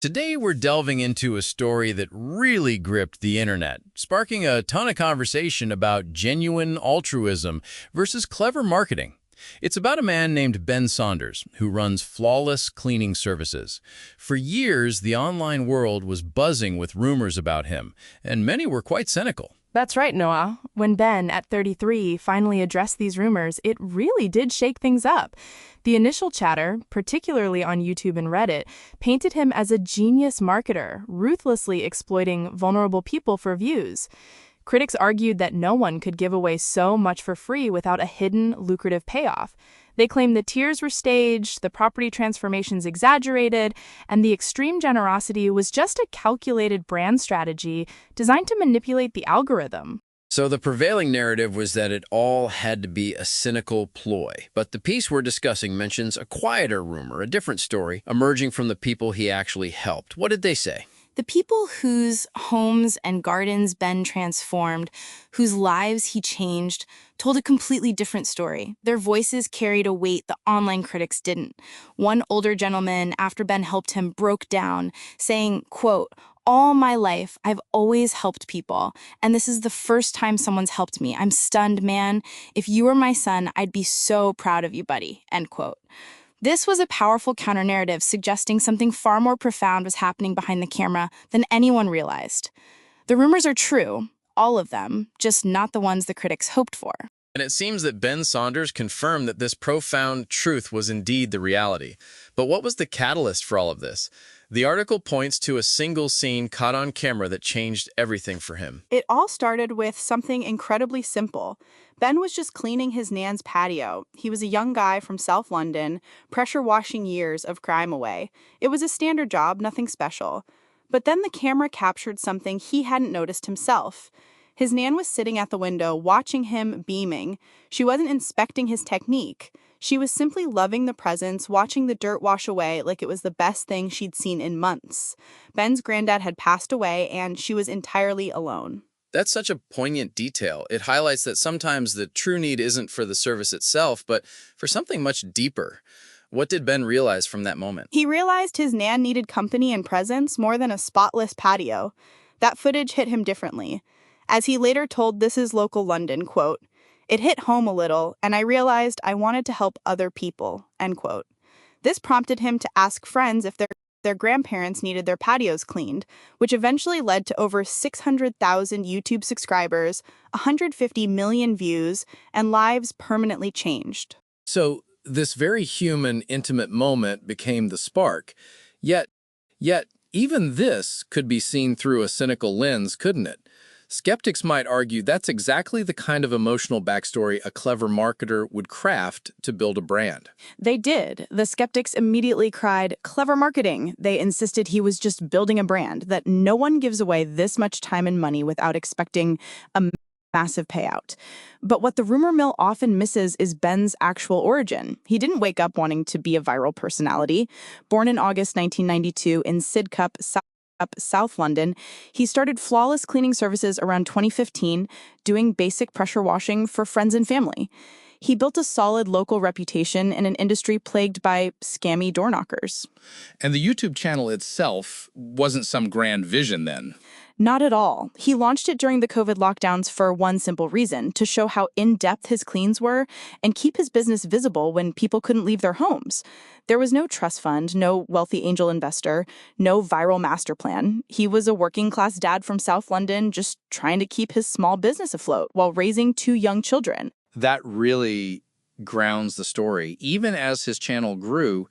Today, we're delving into a story that really gripped the internet, sparking a ton of conversation about genuine altruism versus clever marketing. It's about a man named Ben Saunders, who runs flawless cleaning services. For years, the online world was buzzing with rumors about him, and many were quite cynical. That's right, Noah. When Ben, at 33, finally addressed these rumors, it really did shake things up. The initial chatter, particularly on YouTube and Reddit, painted him as a genius marketer, ruthlessly exploiting vulnerable people for views. Critics argued that no one could give away so much for free without a hidden, lucrative payoff. They claimed the tiers were staged, the property transformations exaggerated, and the extreme generosity was just a calculated brand strategy designed to manipulate the algorithm. So the prevailing narrative was that it all had to be a cynical ploy. But the piece we're discussing mentions a quieter rumor, a different story, emerging from the people he actually helped. What did they say? The people whose homes and gardens Ben transformed, whose lives he changed, told a completely different story. Their voices carried a weight the online critics didn't. One older gentleman, after Ben helped him, broke down, saying, quote, "All my life, I've always helped people, and this is the first time someone's helped me. I'm stunned, man. If you were my son, I'd be so proud of you, buddy," end quote. This was a powerful counter-narrative suggesting something far more profound was happening behind the camera than anyone realized. The rumors are true, all of them, just not the ones the critics hoped for. And it seems that Ben Saunders confirmed that this profound truth was indeed the reality. But what was the catalyst for all of this? The article points to a single scene caught on camera that changed everything for him. It all started with something incredibly simple. Ben was just cleaning his nan's patio. He was a young guy from South London, pressure washing years of crime away. It was a standard job, nothing special. But then the camera captured something he hadn't noticed himself. His nan was sitting at the window, watching him, beaming. She wasn't inspecting his technique. She was simply loving the presence, watching the dirt wash away like it was the best thing she'd seen in months. Ben's granddad had passed away, and she was entirely alone. That's such a poignant detail. It highlights that sometimes the true need isn't for the service itself, but for something much deeper. What did Ben realize from that moment? He realized his nan needed company and presence more than a spotless patio. That footage hit him differently. As he later told This Is Local London, quote, "It hit home a little, and I realized I wanted to help other people," end quote. This prompted him to ask friends if their grandparents needed their patios cleaned, which eventually led to over 600,000 YouTube subscribers, 150 million views, and lives permanently changed. So this very human, intimate moment became the spark. Yet, even this could be seen through a cynical lens, couldn't it? Skeptics might argue that's exactly the kind of emotional backstory a clever marketer would craft to build a brand. They did. The skeptics immediately cried, "Clever marketing." They insisted he was just building a brand, that no one gives away this much time and money without expecting a massive payout. But what the rumor mill often misses is Ben's actual origin. He didn't wake up wanting to be a viral personality. Born in August 1992 in Sidcup, South London, he started flawless cleaning services around 2015, doing basic pressure washing for friends and family. He built a solid local reputation in an industry plagued by scammy door knockers. And the YouTube channel itself wasn't some grand vision then. Not at all. He launched it during the COVID lockdowns for one simple reason, to show how in-depth his cleans were and keep his business visible when people couldn't leave their homes. There was no trust fund, no wealthy angel investor, no viral master plan. He was a working-class dad from South London just trying to keep his small business afloat while raising two young children. That really grounds the story. Even as his channel grew,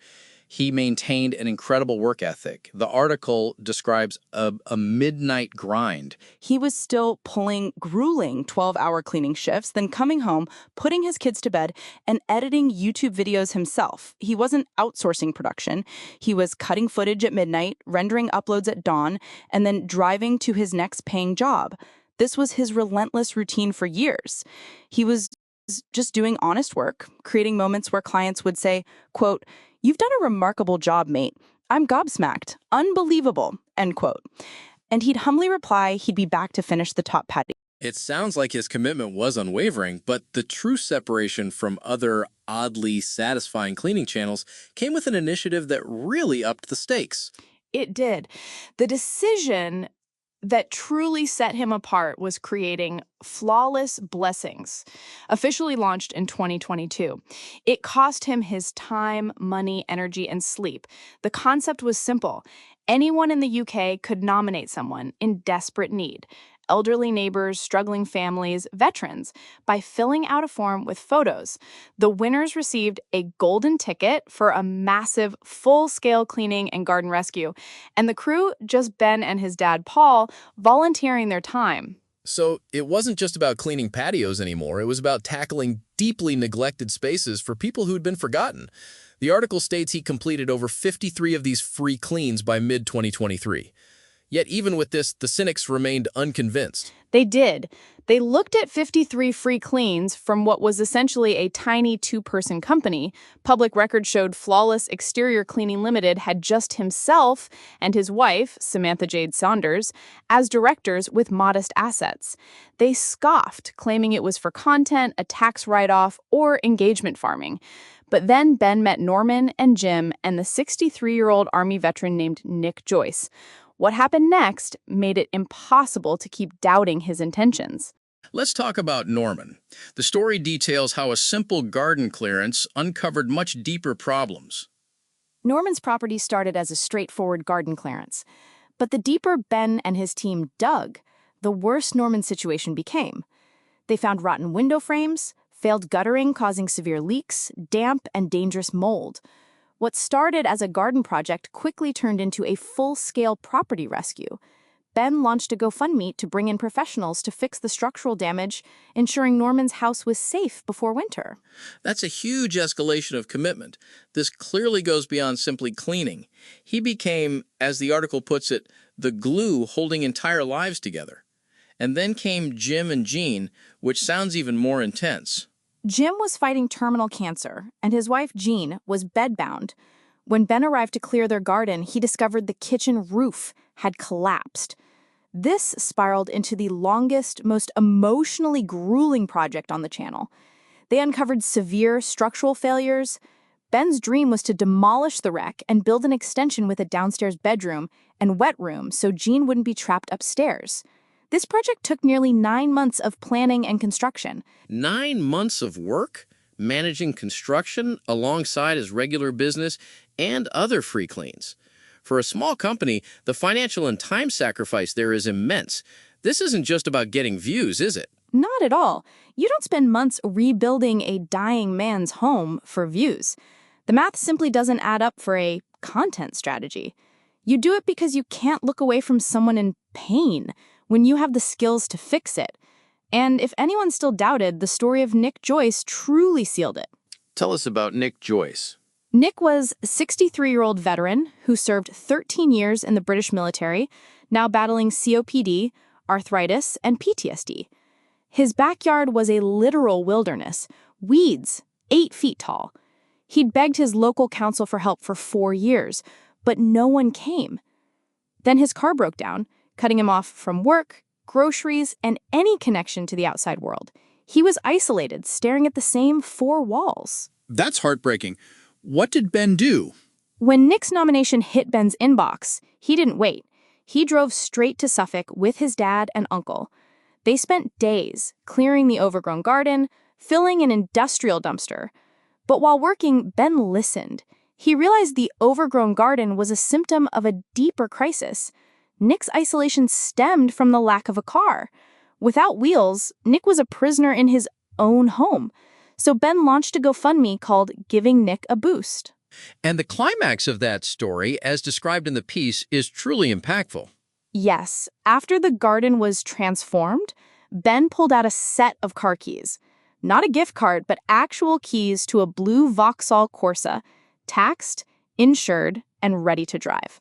he maintained an incredible work ethic. The article describes a midnight grind. He was still pulling grueling 12-hour cleaning shifts, then coming home, putting his kids to bed, and editing YouTube videos himself. He wasn't outsourcing production. He was cutting footage at midnight, rendering uploads at dawn, and then driving to his next paying job. This was his relentless routine for years. He was just doing honest work, creating moments where clients would say, quote, "You've done a remarkable job, mate. I'm gobsmacked. Unbelievable," end quote. And he'd humbly reply he'd be back to finish the top patio. It sounds like his commitment was unwavering, but the true separation from other oddly satisfying cleaning channels came with an initiative that really upped the stakes. It did. The decision that truly set him apart was creating Flawless Blessings, officially launched in 2022. It cost him his time, money, energy, and sleep. The concept was simple. Anyone in the UK could nominate someone in desperate need. Elderly neighbors, struggling families, veterans, by filling out a form with photos. The winners received a golden ticket for a massive, full-scale cleaning and garden rescue, and the crew, just Ben and his dad, Paul, volunteering their time. So it wasn't just about cleaning patios anymore. It was about tackling deeply neglected spaces for people who'd been forgotten. The article states he completed over 53 of these free cleans by mid-2023. Yet even with this, the cynics remained unconvinced. They did. They looked at 53 free cleans from what was essentially a tiny two-person company. Public records showed Flawless Exterior Cleaning Limited had just himself and his wife, Samantha Jade Saunders, as directors with modest assets. They scoffed, claiming it was for content, a tax write-off, or engagement farming. But then Ben met Norman and Jim and the 63-year-old Army veteran named Nick Joyce. What happened next made it impossible to keep doubting his intentions. Let's talk about Norman. The story details how a simple garden clearance uncovered much deeper problems. Norman's property started as a straightforward garden clearance. But the deeper Ben and his team dug, the worse Norman's situation became. They found rotten window frames, failed guttering causing severe leaks, damp, and dangerous mold. What started as a garden project quickly turned into a full-scale property rescue. Ben launched a GoFundMe to bring in professionals to fix the structural damage, ensuring Norman's house was safe before winter. That's a huge escalation of commitment. This clearly goes beyond simply cleaning. He became, as the article puts it, the glue holding entire lives together. And then came Jim and Jean, which sounds even more intense. Jim was fighting terminal cancer, and his wife, Jean, was bedbound. When Ben arrived to clear their garden, he discovered the kitchen roof had collapsed. This spiraled into the longest, most emotionally grueling project on the channel. They uncovered severe structural failures. Ben's dream was to demolish the wreck and build an extension with a downstairs bedroom and wet room so Jean wouldn't be trapped upstairs. This project took nearly 9 months of planning and construction. 9 months of work? Managing construction alongside his regular business and other free cleans. For a small company, the financial and time sacrifice there is immense. This isn't just about getting views, is it? Not at all. You don't spend months rebuilding a dying man's home for views. The math simply doesn't add up for a content strategy. You do it because you can't look away from someone in pain when you have the skills to fix it. And if anyone still doubted, the story of Nick Joyce truly sealed it. Tell us about Nick Joyce. Nick was a 63-year-old veteran who served 13 years in the British military, now battling COPD, arthritis, and PTSD. His backyard was a literal wilderness, weeds 8 feet tall. He'd begged his local council for help for 4 years, but no one came. Then his car broke down, cutting him off from work, groceries, and any connection to the outside world. He was isolated, staring at the same 4 walls. That's heartbreaking. What did Ben do? When Nick's nomination hit Ben's inbox, he didn't wait. He drove straight to Suffolk with his dad and uncle. They spent days clearing the overgrown garden, filling an industrial dumpster. But while working, Ben listened. He realized the overgrown garden was a symptom of a deeper crisis. Nick's isolation stemmed from the lack of a car. Without wheels, Nick was a prisoner in his own home. So Ben launched a GoFundMe called Giving Nick a Boost. And the climax of that story, as described in the piece, is truly impactful. Yes, after the garden was transformed, Ben pulled out a set of car keys. Not a gift card, but actual keys to a blue Vauxhall Corsa, taxed, insured, and ready to drive.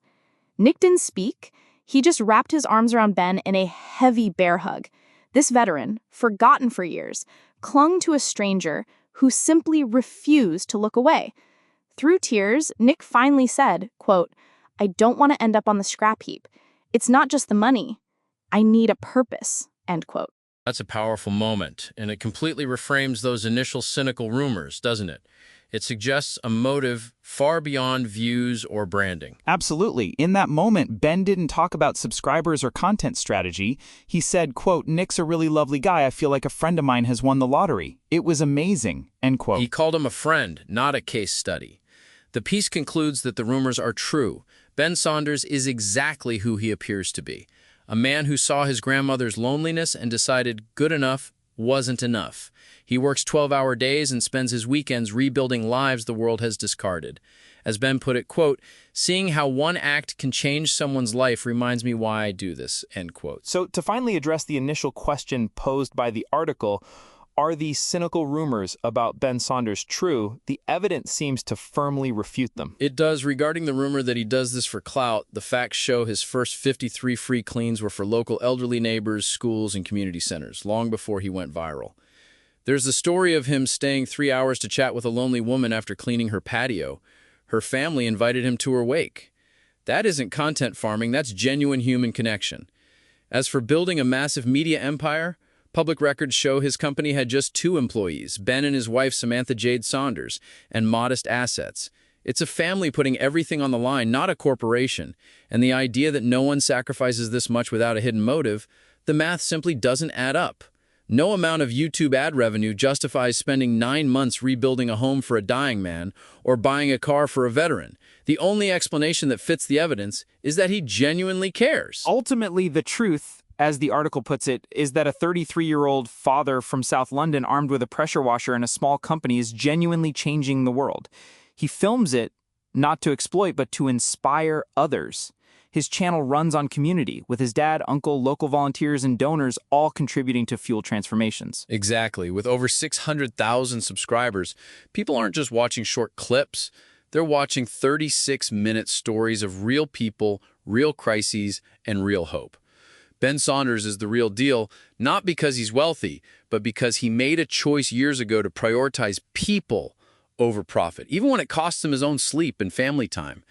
Nick didn't speak. He just wrapped his arms around Ben in a heavy bear hug. This veteran, forgotten for years, clung to a stranger who simply refused to look away. Through tears, Nick finally said, quote, "I don't want to end up on the scrap heap. It's not just the money. I need a purpose," end quote. That's a powerful moment, and it completely reframes those initial cynical rumors, doesn't it? It suggests a motive far beyond views or branding. Absolutely. In that moment, Ben didn't talk about subscribers or content strategy. He said, quote, "Nick's a really lovely guy. I feel like a friend of mine has won the lottery. It was amazing," end quote. He called him a friend, not a case study. The piece concludes that the rumors are true. Ben Saunders is exactly who he appears to be. A man who saw his grandmother's loneliness and decided good enough wasn't enough. He works 12-hour days and spends his weekends rebuilding lives the world has discarded. As Ben put it, quote, "Seeing how one act can change someone's life reminds me why I do this," end quote. So to finally address the initial question posed by the article, are these cynical rumors about Ben Saunders true? The evidence seems to firmly refute them. It does. Regarding the rumor that he does this for clout, the facts show his first 53 free cleans were for local elderly neighbors, schools, and community centers, long before he went viral. There's the story of him staying 3 hours to chat with a lonely woman after cleaning her patio. Her family invited him to her wake. That isn't content farming, that's genuine human connection. As for building a massive media empire, public records show his company had just 2 employees, Ben and his wife Samantha Jade Saunders, and modest assets. It's a family putting everything on the line, not a corporation. And the idea that no one sacrifices this much without a hidden motive, the math simply doesn't add up. No amount of YouTube ad revenue justifies spending 9 months rebuilding a home for a dying man or buying a car for a veteran. The only explanation that fits the evidence is that he genuinely cares. Ultimately, the truth, as the article puts it, is that a 33-year-old father from South London armed with a pressure washer and a small company is genuinely changing the world. He films it not to exploit, but to inspire others. His channel runs on community, with his dad, uncle, local volunteers, and donors all contributing to fuel transformations. Exactly. With over 600,000 subscribers, people aren't just watching short clips. They're watching 36-minute stories of real people, real crises, and real hope. Ben Saunders is the real deal, not because he's wealthy, but because he made a choice years ago to prioritize people over profit, even when it costs him his own sleep and family time.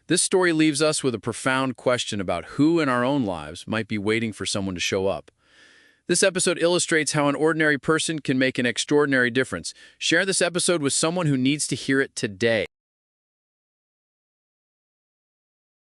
This story leaves us with a profound question about who in our own lives might be waiting for someone to show up. This episode illustrates how an ordinary person can make an extraordinary difference. Share this episode with someone who needs to hear it today.